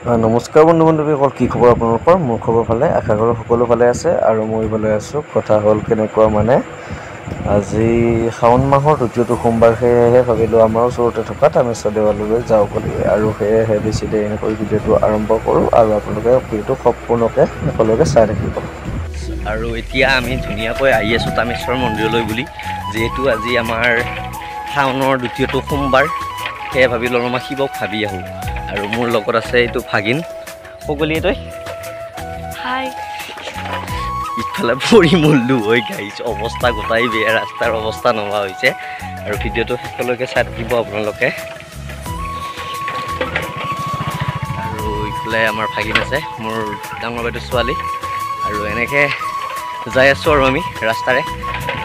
নমস্কাৰ বন্ধু বান্ধৱীসকল, কি খবৰ আপোনালোকৰ? মোৰ খবৰ ভালে, আশা কৰোঁ সকলো ভালে আছে আৰু মই ভালে আছোঁ। কথা হ'ল কেনেকুৱা মানে, আজি শাওণ মাহৰ দ্বিতীয়টো সোমবাৰ, সেয়েহে ভাবিলোঁ আমাৰ ওচৰতে থকা তামেশ্বৰ দেৱালয়লৈ যাওঁ বুলি, আৰু সেয়েহে বেছি দেৰি নকৰি ভিডিঅ'টো আৰম্ভ কৰোঁ আৰু আপোনালোকে ভিডিঅ'টো সম্পূৰ্ণকৈ একেলগে চাই থাকিব। আৰু এতিয়া আমি ধুনীয়াকৈ আহি আছোঁ তামেশ্বৰ মন্দিৰলৈ বুলি, যিহেতু আজি আমাৰ শাওণৰ দ্বিতীয়টো সোমবাৰ, সেয়ে ভাবিলোঁ অলপমান শিৱক ভাবি আহোঁ। আৰু মোৰ লগত আছে এইটো ভাগিন সকলি, তই হাই। ইফালে পৰি মল্লো হৈ গাইছ, অৱস্থা গোটাই বেয়া, ৰাস্তাৰ অৱস্থা নোহোৱা হৈছে। আৰু ভিডিঅ'টো শেষলৈকে চাই থাকিব আপোনালোকে। আৰু ইফালে আমাৰ ভাগিন আছে, মোৰ ডাঙৰ বাইদেউ ছোৱালী, আৰু এনেকৈ যাই আছোঁ আৰু আমি ৰাস্তাৰে।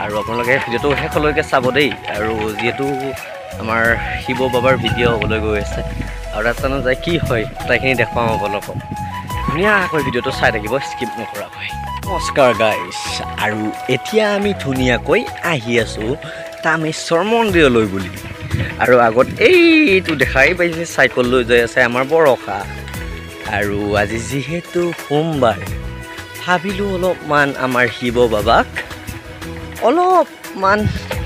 আৰু আপোনালোকে ভিডিঅ'টো শেষলৈকে চাব দেই। আৰু যিহেতু আমাৰ শিৱ বাবাৰ ভিডিঅ' হ'বলৈ গৈ আছে, আৰু ৰাস্তানো যায় কি হয় গোটেইখিনি দেখুৱাম আপোনালোকক। ধুনীয়াকৈ ভিডিঅ'টো চাই থাকিব, স্কিপ নকৰাকৈ। নমস্কাৰ গাইছ, আৰু এতিয়া আমি ধুনীয়াকৈ আহি আছোঁ তামেশ্বৰ মন্দিৰলৈ বুলি। আৰু আগত এইটো দেখাই পাইছে, চাইকেল লৈ যাই আছে আমাৰ বৰষা। আৰু আজি যিহেতু সোমবাৰ, ভাবিলোঁ অলপমান আমাৰ শিৱ বাবাক অলপমান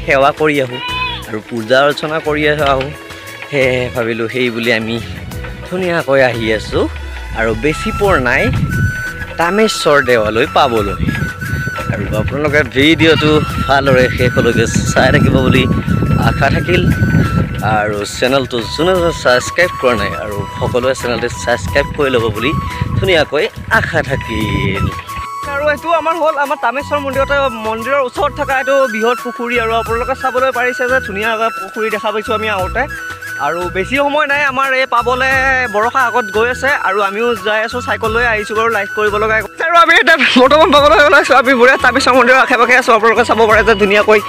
সেৱা কৰি আহোঁ আৰু পূজা অৰ্চনা কৰি আহোঁ। সেয়ে ভাবিলোঁ, সেই বুলি আমি ধুনীয়াকৈ আহি আছোঁ। আৰু বেছি পৰ নাই তামেশ্বৰ দেৱালয় পাবলৈ। আৰু আপোনালোকে ভিডিঅ'টো ভালদৰে শেষলৈকে চাই থাকিব বুলি আশা থাকিল। আৰু চেনেলটো যোনে ছাবস্ক্ৰাইব কৰা নাই, আৰু সকলোৱে চেনেলটো ছাবস্ক্ৰাইব কৰি ল'ব বুলি ধুনীয়াকৈ আশা থাকিল। আৰু এইটো আমাৰ হ'ল আমাৰ তামেশ্বৰ মন্দিৰৰ ওচৰত থকা এইটো বৃহৎ পুখুৰী। আৰু আপোনালোকে চাবলৈ পাৰিছে যে ধুনীয়া পুখুৰী দেখা পাইছোঁ আমি আহোঁতে। আৰু বেছি সময় নাই আমাৰ এই পাবলৈ, বৰষা আগত গৈ আছে আৰু আমিও যাই আছোঁ, চাইকেল লৈ আহিছোঁ বাৰু, লাইক কৰিব লগা। আৰু আমি এতিয়া বৰ্তমান পাবলৈ ওলাইছোঁ, আমি বুঢ়া তামেশ্বৰ মন্দিৰৰ আশে পাশে আছোঁ, আপোনালোকে চাব পাৰে যে ধুনীয়াকৈ।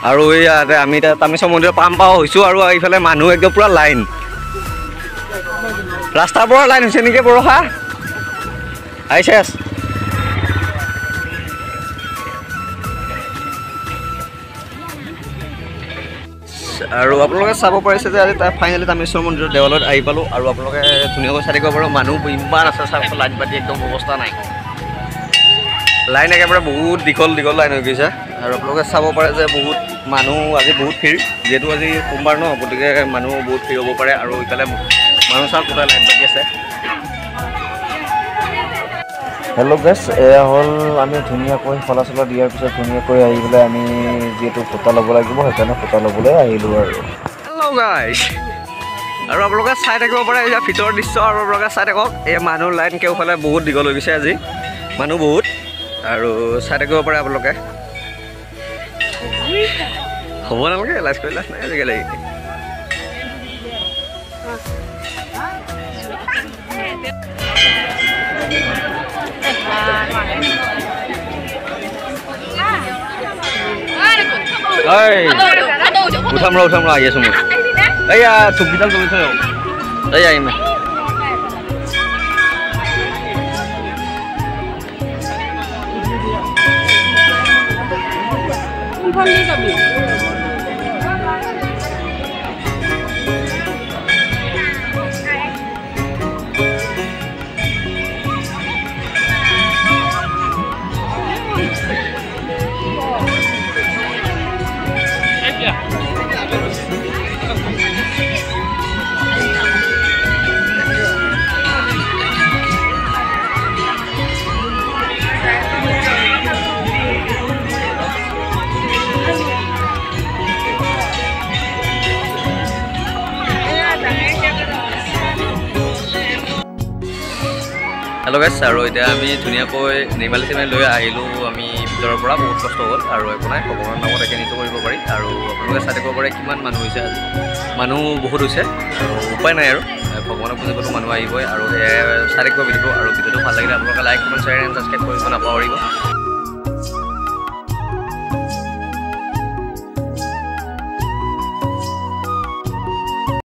আৰু ইয়াতে আমি এতিয়া তামেশ্বৰ মন্দিৰৰ পাওঁ হৈছোঁ, আৰু এইফালে মানুহ একদম পূৰা লাইন, ৰাস্তাৰ পৰা লাইন হৈছে নেকি বৰষা? আহিছে। আৰু আপোনালোকে চাব পাৰিছে যে আজি ফাইনেলি তামেশ্বৰ মন্দিৰৰ দেৱালয়ত আহি পালোঁ। আৰু আপোনালোকে ধুনীয়াকৈ চাই থাকিব পাৰোঁ, মানুহ ইমান আছে, চাওক লাইন পাতি একদম অৱস্থা নাই, লাইন একেবাৰে বহুত দীঘল লাইন হৈ গৈছে। আৰু আপোনালোকে চাব পাৰে যে বহুত মানুহ, আজি বহুত ভিৰ, যিহেতু আজি সোমবাৰ ন, গতিকে মানুহ বহুত ভিৰ হ'ব পাৰে। আৰু ইফালে মানুহ চাওক গোটেই লাইন পাতি আছে। হেল্ল' গাইছ, এয়া হ'ল আমি ধুনীয়াকৈ চলা দিয়াৰ পিছত ধুনীয়াকৈ আহি পেলাই আমি যিহেতু ফটো ল'ব লাগিব, সেইকাৰণে ফটো ল'বলৈ আহিলোঁ। আৰু হেল্ল' গাইছ, আৰু আপোনালোকে চাই থাকিব পাৰে এতিয়া ভিতৰৰ দৃশ্য। আৰু আপোনালোকে চাই থাকক, এই মানুহ লাইন কেওফালে বহুত দীঘল হৈ গৈছে, আজি মানুহ বহুত। আৰু চাই থাকিব পাৰে আপোনালোকে। হ'ব নালাগে, লাজ কৰি লাজ নাই আজিকালি। উঠাম ৰ আহি আছোঁ মই। এইয়া চুককেইডাল তুলি থৈ এই আহিম। হেল্ল' গাইছ, আৰু এতিয়া আমি ধুনীয়াকৈ নিৰ্মালী চিনেমালি লৈ আহিলোঁ আমি ভিতৰৰ পৰা। বহুত কষ্ট হ'ল, আৰু একো নাই, ভগৱানৰ নামত এইখিনিতো কৰিব পাৰি। আৰু আপোনালোকে চাই থাকিব পাৰে কিমান মানুহ হৈছে, আজি মানুহ বহুত হৈছে। আৰু উপায় নাই, আৰু ভগৱানক পুজিবতো মানুহ আহিবই। আৰু সেয়াই চাই থাকিব ভিডিঅ'টো। আৰু ভিডিঅ'টো ভাল লাগিলে আপোনালোকে like, comment, share and subscribe কৰিব নাপাহৰিব।